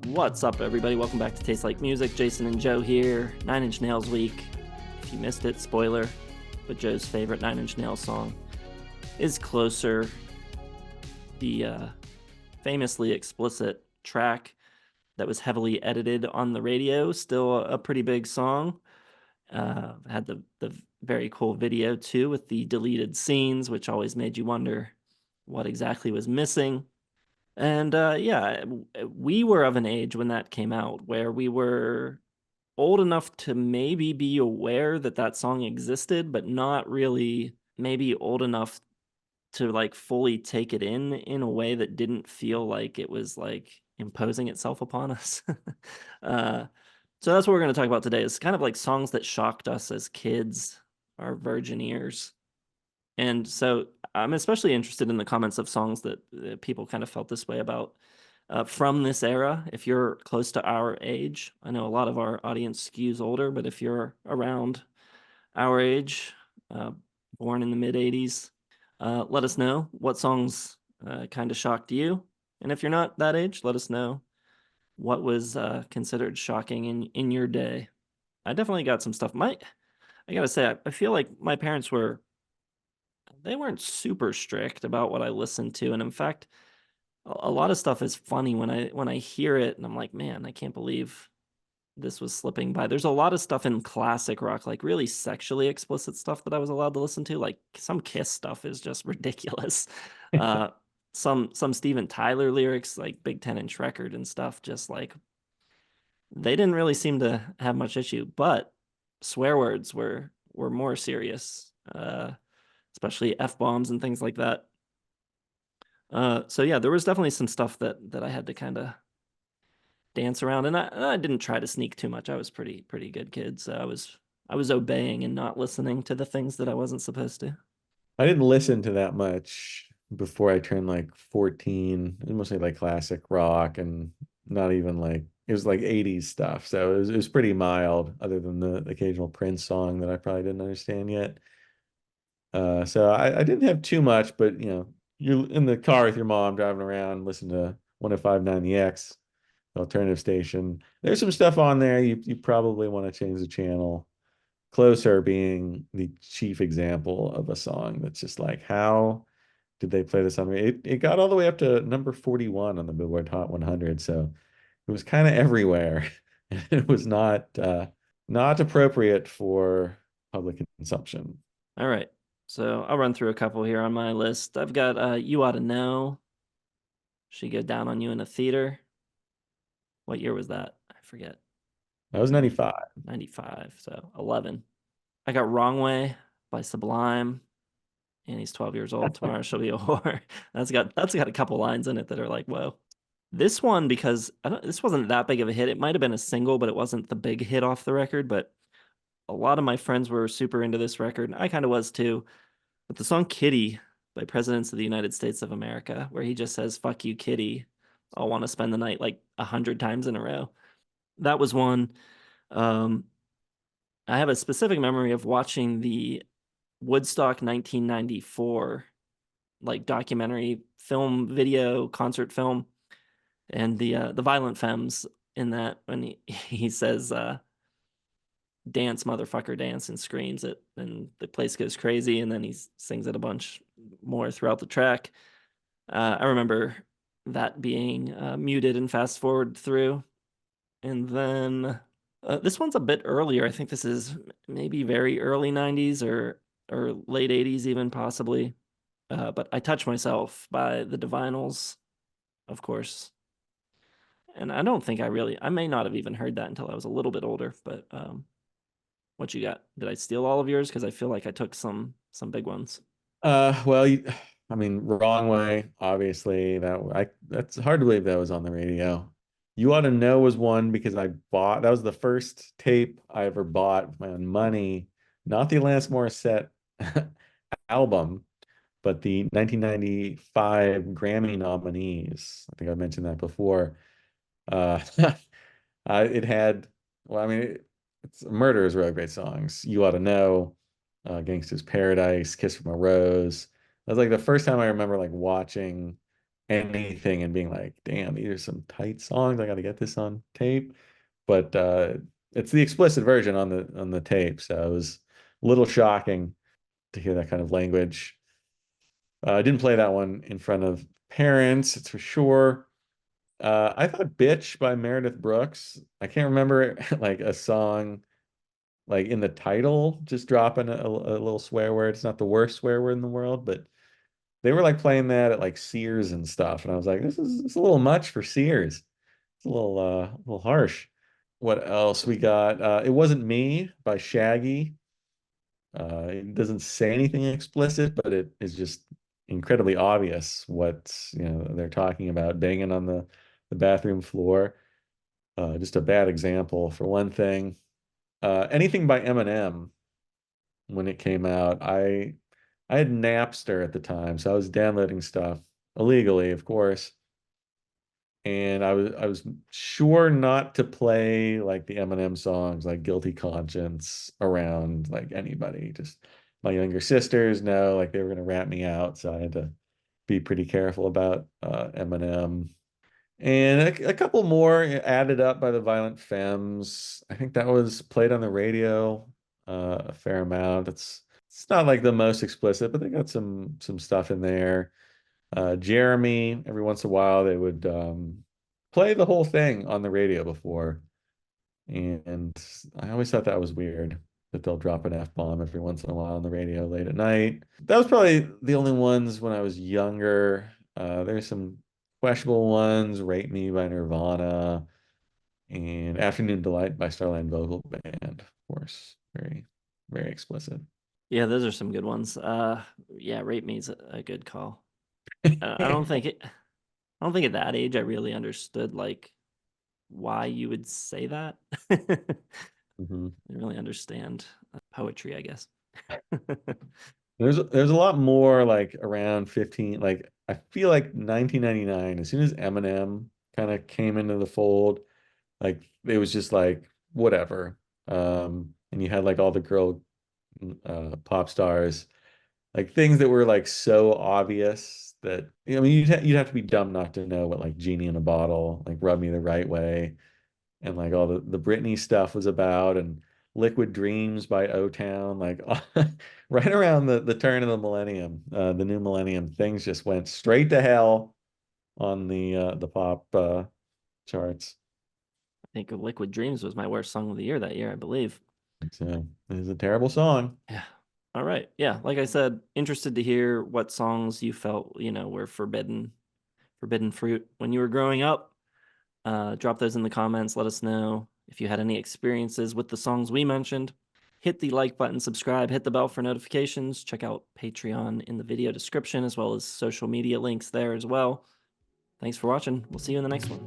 What's up, everybody? Welcome back to Taste Like Music. Jason and Joe here. Nine Inch Nails week. If you missed it, spoiler, but Joe's favorite Nine Inch Nails song is Closer, the famously explicit track that was heavily edited on the radio. Still a pretty big song. Had the very cool video too with the deleted scenes, which always made you wonder what exactly was missing. And yeah, we were of an age when that came out where we were old enough to maybe be aware that that song existed, but not really maybe old enough to like fully take it in a way that didn't feel like it was like imposing itself upon us. uh, so that's what we're going to talk about today. It's kind of like songs that shocked us as kids, our virgin ears. And so I'm especially interested in the comments of songs that people kind of felt this way about from this era. If you're close to our age, I know a lot of our audience skews older, but if you're around our age, uh, born in the mid 80s, let us know what songs kind of shocked you. And if you're not that age, let us know what was considered shocking in your day. I definitely got some stuff. I gotta say, I feel like my parents they weren't super strict about what I listened to, and in fact, a lot of stuff is funny when I hear it, and I'm like, man, I can't believe this was slipping by. There's a lot of stuff in classic rock, like really sexually explicit stuff that I was allowed to listen to. Like some Kiss stuff is just ridiculous. Uh, some Steven Tyler lyrics, like Big 10 Inch Record and stuff, just like they didn't really seem to have much issue, but swear words were more serious. Especially F bombs and things like that. So yeah, there was definitely some stuff that I had to kind of dance around, and I didn't try to sneak too much. I was pretty good kid, so I was obeying and not listening to the things that I wasn't supposed to. I didn't listen to that much before I turned like 14. It was mostly like classic rock and not even like it was like 80s stuff. So it was pretty mild, other than the occasional Prince song that I probably didn't understand yet. So I didn't have too much, but you're in the car with your mom driving around, listen to 105.9 The X, the alternative station. There's some stuff on there. You probably want to change the channel. Closer being the chief example of a song that's just like, how did they play this on me? It got all the way up to number 41 on the Billboard Hot 100, so it was kind of everywhere. It was not appropriate for public consumption. All right, so I'll run through a couple here on my list. I've got "You Ought to Know." She Go Down on You in a Theater. What year was that? I forget. That was 90, 95. 95, so 11. I got Wrong Way by Sublime. And he's 12 years old. Tomorrow she'll be a whore. That's got a couple lines in it that are like, whoa. This one, because this wasn't that big of a hit. It might have been a single, but it wasn't the big hit off the record. But a lot of my friends were super into this record. I kind of was too. But the song Kitty by Presidents of the United States of America, where he just says, fuck you, Kitty. I'll want to spend the night like 100 times in a row. That was one. Um, I have a specific memory of watching the Woodstock 1994 like documentary film, video, concert film, and the Violent Femmes in that when he says dance motherfucker dance and screams it and the place goes crazy, and then he sings it a bunch more throughout the track. I remember that being muted and fast forward through. And then this one's a bit earlier. I think this is maybe very early 90s or late 80s even possibly. But I Touch Myself by the Divinals, of course. And I don't think I may not have even heard that until I was a little bit older, but what you got? Did I steal all of yours? Because I feel like I took some big ones. Well, I mean, Wrong Way, obviously. That's hard to believe that was on the radio. You Ought to Know was one because that was the first tape I ever bought with my own money, not the Alanis Morissette album, but the 1995 Grammy nominees. I think I mentioned that before. Uh, it had, well, I mean, it's Murder is really great songs. You Ought to Know, Gangsta's Paradise, Kiss from a Rose. That was like the first time I remember like watching anything and being like, damn, these are some tight songs. I got to get this on tape. But it's the explicit version on the tape, so it was a little shocking to hear that kind of language. I didn't play that one in front of parents, it's for sure. I thought "Bitch" by Meredith Brooks. I can't remember like a song like in the title, just dropping a little swear word. It's not the worst swear word in the world, but they were like playing that at like Sears and stuff, and I was like, it's a little much for Sears. It's a little harsh. What else we got? It Wasn't Me by Shaggy. It doesn't say anything explicit, but it is just incredibly obvious what they're talking about, banging on the bathroom floor. Just a bad example for one thing. Anything by Eminem when it came out, I had Napster at the time, so I was downloading stuff illegally, of course. And I was sure not to play like the Eminem songs like Guilty Conscience around like anybody. Just my younger sisters know like they were gonna rat me out, so I had to be pretty careful about Eminem. And a couple more added up by the Violent Femmes. I think that was played on the radio a fair amount. It's not like the most explicit, but they got some stuff in there. Jeremy, every once in a while, they would play the whole thing on the radio before. And I always thought that was weird that they'll drop an F-bomb every once in a while on the radio late at night. That was probably the only ones when I was younger. There's some questionable ones, Rape Me by Nirvana and Afternoon Delight by Starland Vocal Band, of course. Very, very explicit. Yeah, those are some good ones. Yeah, Rape Me's a good call. I don't think at that age I really understood like why you would say that. Mhm. I didn't really understand poetry, I guess. There's a lot more like around 15, like I feel like 1999, as soon as Eminem kind of came into the fold, like it was just like whatever. And you had like all the girl pop stars, like things that were like so obvious that I mean you'd have to be dumb not to know what like Genie in a Bottle, like Rub Me the Right Way, and like all the Britney stuff was about, and Liquid Dreams by O-Town, like right around the turn of the millennium, the new millennium, things just went straight to hell on the pop charts. I think Liquid Dreams was my worst song of the year that year, I believe. So it is a terrible song. Yeah. All right. Yeah. Like I said, interested to hear what songs you felt, were forbidden fruit when you were growing up. Drop those in the comments. Let us know if you had any experiences with the songs we mentioned. Hit the like button, subscribe, hit the bell for notifications. Check out Patreon in the video description, as well as social media links there as well. Thanks for watching. We'll see you in the next one.